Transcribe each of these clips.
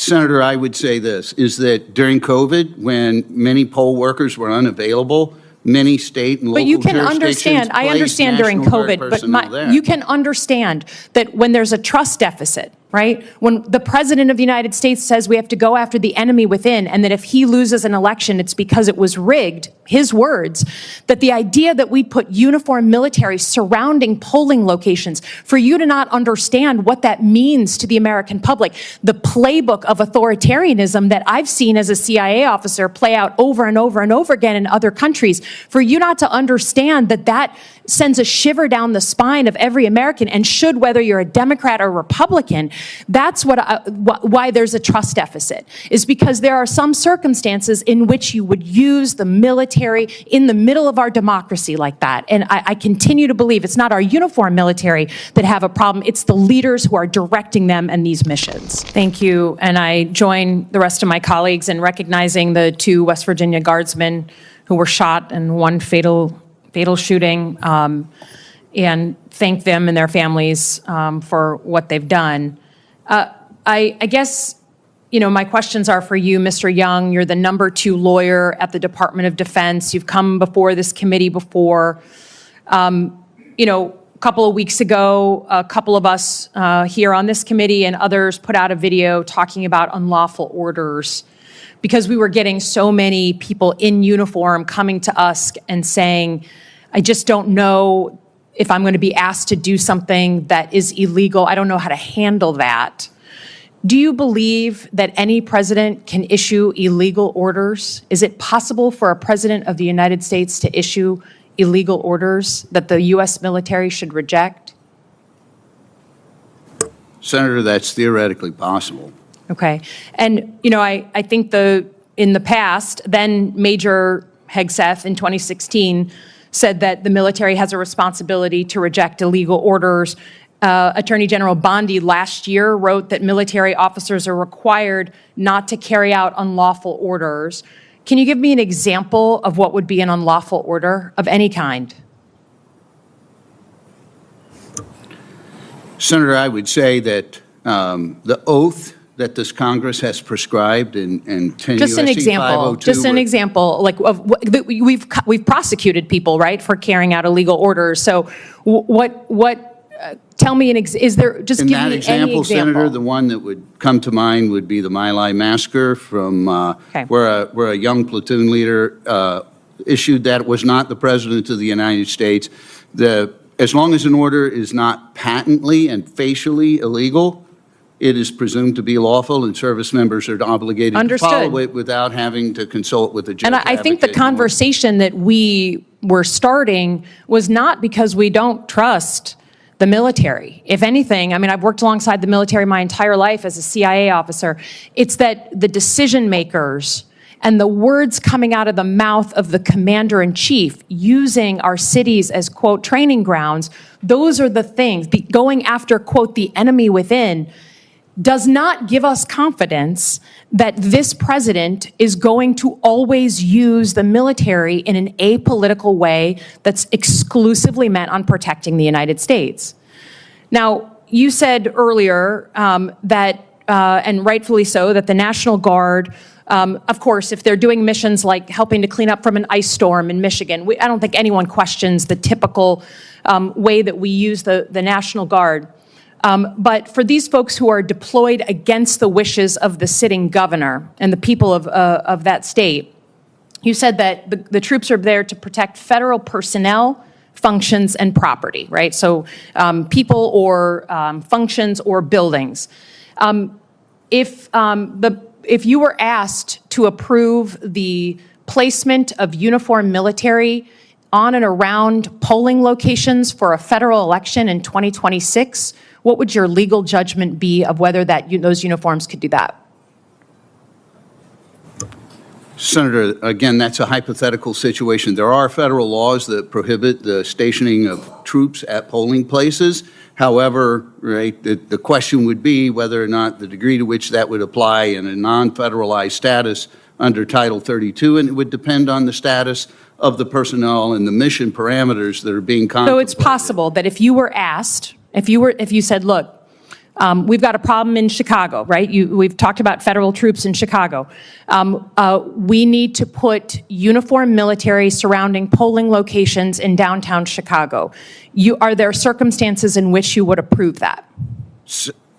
Senator, I would say this, is that during COVID, when many poll workers were unavailable, many state and local jurisdictions But you can understand, I understand during COVID, but you can understand that when there's a trust deficit, right? When the President of the United States says we have to go after the enemy within, and that if he loses an election, it's because it was rigged, his words, that the idea that we put uniformed military surrounding polling locations, for you to not understand what that means to the American public, the playbook of authoritarianism that I've seen as a CIA officer play out over and over and over again in other countries, for you not to understand that that sends a shiver down the spine of every American, and should, whether you're a Democrat or Republican, that's why there's a trust deficit, is because there are some circumstances in which you would use the military in the middle of our democracy like that. And I continue to believe it's not our uniformed military that have a problem, it's the leaders who are directing them and these missions. Thank you, and I join the rest of my colleagues in recognizing the 2 West Virginia guardsmen who were shot in one fatal shooting, and thank them and their families for what they've done. I guess, you know, my questions are for you, Mr. Young. You're the #2 lawyer at the Department of Defense. You've come before this committee before. You know, a couple of weeks ago, a couple of us here on this committee and others put out a video talking about unlawful orders, because we were getting so many people in uniform coming to us and saying, I just don't know if I'm going to be asked to do something that is illegal. I don't know how to handle that. Do you believe that any president can issue illegal orders? Is it possible for a president of the United States to issue illegal orders that the U.S. military should reject? Senator, that's theoretically possible. Okay. And, you know, I think in the past, then Major Hegseth in 2016 said that the military has a responsibility to reject illegal orders. Attorney General Bondi last year wrote that military officers are required not to carry out unlawful orders. Can you give me an example of what would be an unlawful order of any kind? Senator, I would say that the oath that this Congress has prescribed in 10 Just an USC example. 502 Just an example. Like we've prosecuted people, right, for carrying out illegal orders. So tell me is there just in give that me example, any example? Senator, the one that would come to mind would be the My Lai massacre from where a young platoon leader issued that. It was not the President of the United States. As long as an order is not patently and facially illegal, it is presumed to be lawful, and service members are obligated to follow it without having to consult with the judge. And I think the conversation that we were starting was not because we don't trust the military. If anything, I mean, I've worked alongside the military my entire life as a CIA officer. It's that the decision makers and the words coming out of the mouth of the commander-in-chief using our cities as, quote, training grounds, those are the things, going after, quote, the enemy within, does not give us confidence that this president is going to always use the military in an apolitical way that's exclusively meant on protecting the United States. Now, you said earlier that, and rightfully so, that the National Guard, of course, if they're doing missions like helping to clean up from an ice storm in Michigan, I don't think anyone questions the typical way that we use the National Guard. But for these folks who are deployed against the wishes of the sitting governor and the people of that state, you said that the troops are there to protect federal personnel, functions, and property, right? So people or functions or buildings. If you were asked to approve the placement of uniformed military on and around polling locations for a federal election in 2026, what would your legal judgment be of whether those uniforms could do that? Senator, again, that's a hypothetical situation. There are federal laws that prohibit the stationing of troops at polling places. However, right, the question would be whether or not the degree to which that would apply in a non-federalized status under Title 32, and it would depend on the status of the personnel and the mission parameters that are being contemplated. So it's possible that if you were asked, if you said, look, We've got a problem in Chicago, right? We've talked about federal troops in Chicago. We need to put uniformed military surrounding polling locations in downtown Chicago. Are there circumstances in which you would approve that?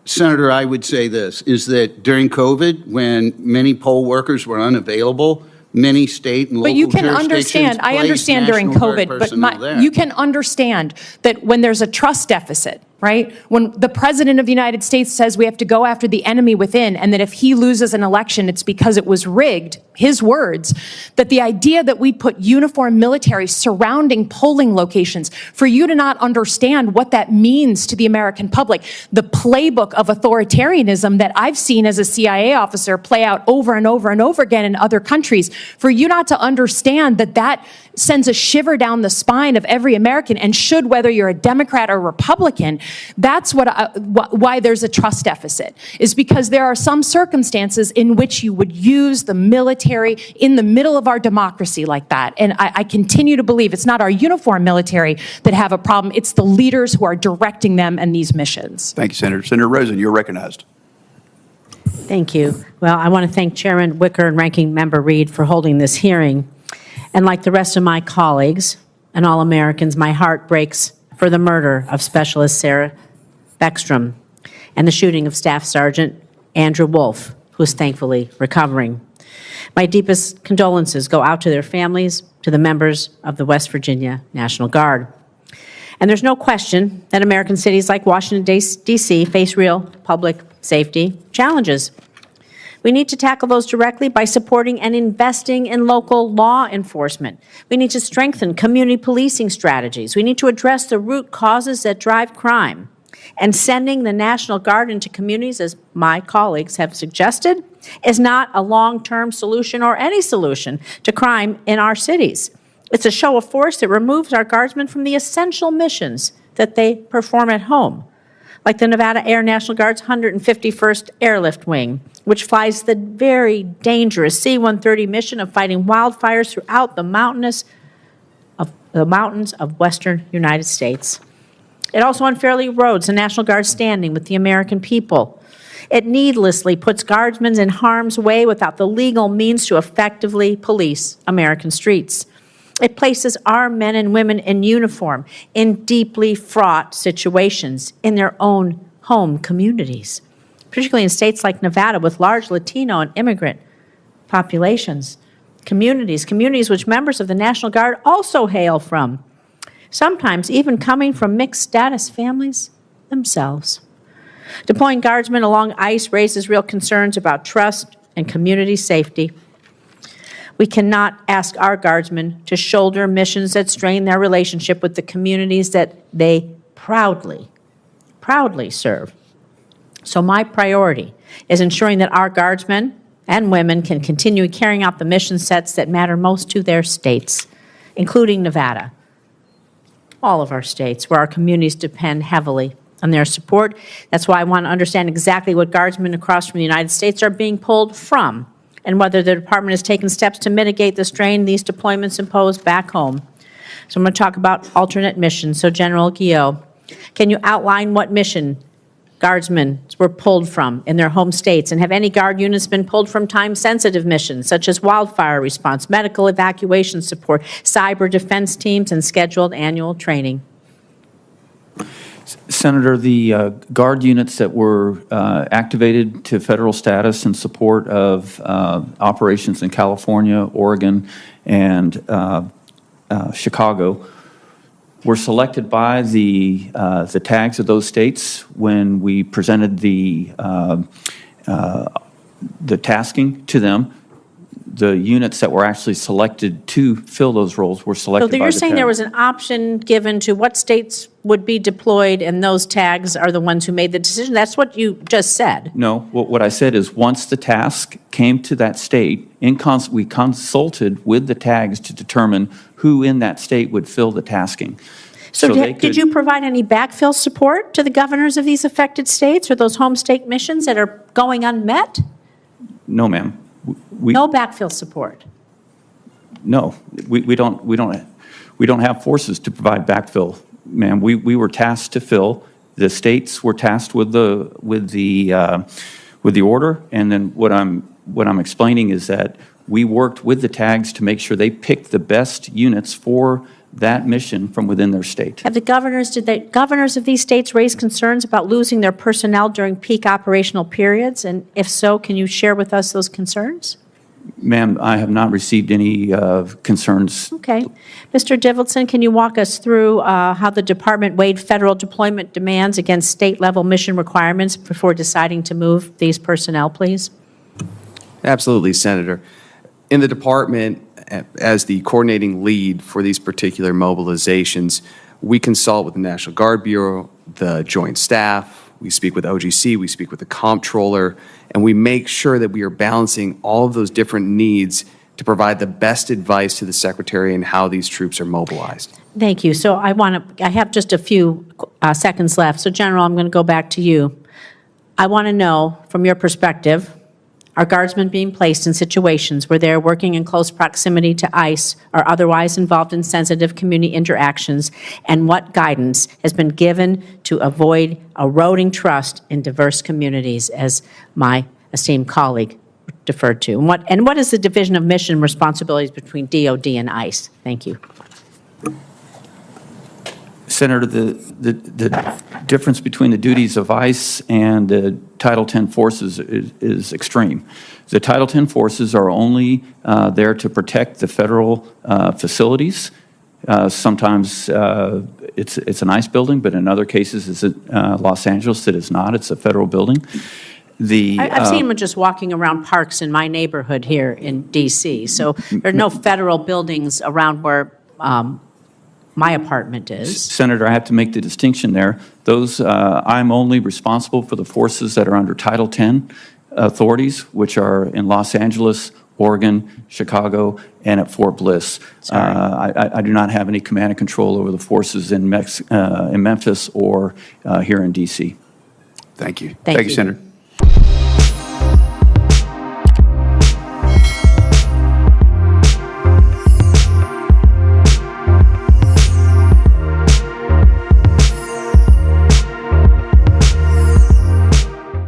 Senator, I would say this, is that during COVID, when many poll workers were unavailable, many state and local jurisdictions But you can understand, I understand during COVID, but you can understand that when there's a trust deficit, right? When the president of the United States says we have to go after the enemy within, and that if he loses an election, it's because it was rigged, his words, that the idea that we put uniformed military surrounding polling locations, for you to not understand what that means to the American public, the playbook of authoritarianism that I've seen as a CIA officer play out over and over and over again in other countries, for you not to understand that that sends a shiver down the spine of every American, and should, whether you're a Democrat or Republican, that's why there's a trust deficit, is because there are some circumstances in which you would use the military in the middle of our democracy like that. And I continue to believe it's not our uniformed military that have a problem, it's the leaders who are directing them and these missions. Thank you, Senator. Senator Rosen, you're recognized. Thank you. Well, I want to thank Chairman Wicker and Ranking Member Reed for holding this hearing. And like the rest of my colleagues and all Americans, my heart breaks for the murder of Specialist Sarah Beckstrom and the shooting of Staff Sergeant Andrew Wolf, who is thankfully recovering. My deepest condolences go out to their families, to the members of the West Virginia National Guard. And there's no question that American cities like Washington, D.C. face real public safety challenges. We need to tackle those directly by supporting and investing in local law enforcement. We need to strengthen community policing strategies. We need to address the root causes that drive crime. And sending the National Guard into communities, as my colleagues have suggested, is not a long-term solution or any solution to crime in our cities. It's a show of force that removes our guardsmen from the essential missions that they perform at home, like the Nevada Air National Guard's 151st Airlift Wing, which flies the very dangerous C-130 mission of fighting wildfires throughout the mountains of western United States. It also unfairly erodes the National Guard's standing with the American people. It needlessly puts guardsmen in harm's way without the legal means to effectively police American streets. It places our men and women in uniform in deeply fraught situations in their own home communities, particularly in states like Nevada with large Latino and immigrant populations, communities which members of the National Guard also hail from, sometimes even coming from mixed status families themselves. Deploying guardsmen along ICE raises real concerns about trust and community safety. We cannot ask our guardsmen to shoulder missions that strain their relationship with the communities that they proudly serve. So my priority is ensuring that our guardsmen and women can continue carrying out the mission sets that matter most to their states, including Nevada, all of our states, where our communities depend heavily on their support. That's why I want to understand exactly what guardsmen across from the United States are being pulled from, and whether the department has taken steps to mitigate the strain these deployments impose back home. So I'm going to talk about alternate missions. So General Guillot, can you outline what mission guardsmen were pulled from in their home states, and have any guard units been pulled from time-sensitive missions, such as wildfire response, medical evacuation support, cyber defense teams, and scheduled annual training? Senator, the Guard units that were activated to federal status in support of operations in California, Oregon, and Chicago were selected by the tags of those states when we presented the tasking to them. The units that were actually selected to fill those roles were selected by the So you're saying there was an option given to what states would be deployed, and those tags are the ones who made the decision? That's what you just said. No, what I said is once the task came to that state, we consulted with the tags to determine who in that state would fill the tasking. So did you provide any backfill support to the governors of these affected states or those home state missions that are going unmet? No, ma'am. No backfill support? No, we don't have forces to provide backfill, ma'am. We were tasked to fill The states were tasked with the order, and then what I'm explaining is that we worked with the tags to make sure they picked the best units for that mission from within their state. Have did the governors of these states raise concerns about losing their personnel during peak operational periods? And if so, can you share with us those concerns? Ma'am, I have not received any concerns. Okay. Mr. Divildson, can you walk us through how the department weighed federal deployment demands against state-level mission requirements before deciding to move these personnel, please? Absolutely, Senator. In the department, as the coordinating lead for these particular mobilizations, we consult with the National Guard Bureau, the Joint Staff, we speak with OGC, we speak with the Comptroller, and we make sure that we are balancing all of those different needs to provide the best advice to the Secretary on how these troops are mobilized. Thank you. So I have just a few seconds left. So General, I'm going to go back to you. I want to know, from your perspective, are Guardsmen being placed in situations where they're working in close proximity to ICE or otherwise involved in sensitive community interactions, and what guidance has been given to avoid eroding trust in diverse communities, as my esteemed colleague deferred to? And what is the division of mission responsibilities between DOD and ICE? Thank you. Senator, the difference between the duties of ICE and the Title X forces is extreme. The Title X forces are only there to protect the federal facilities. Sometimes it's an ICE building, but in other cases it's Los Angeles. It is not. It's a federal building. I've seen them just walking around parks in my neighborhood here in D.C., so there are no federal buildings around where my apartment is. Senator, I have to make the distinction there. I'm only responsible for the forces that are under Title X authorities, which are in Los Angeles, Oregon, Chicago, and at Fort Bliss. I do not have any command and control over the forces in Memphis or here in D.C. Thank you. Thank you. Senator.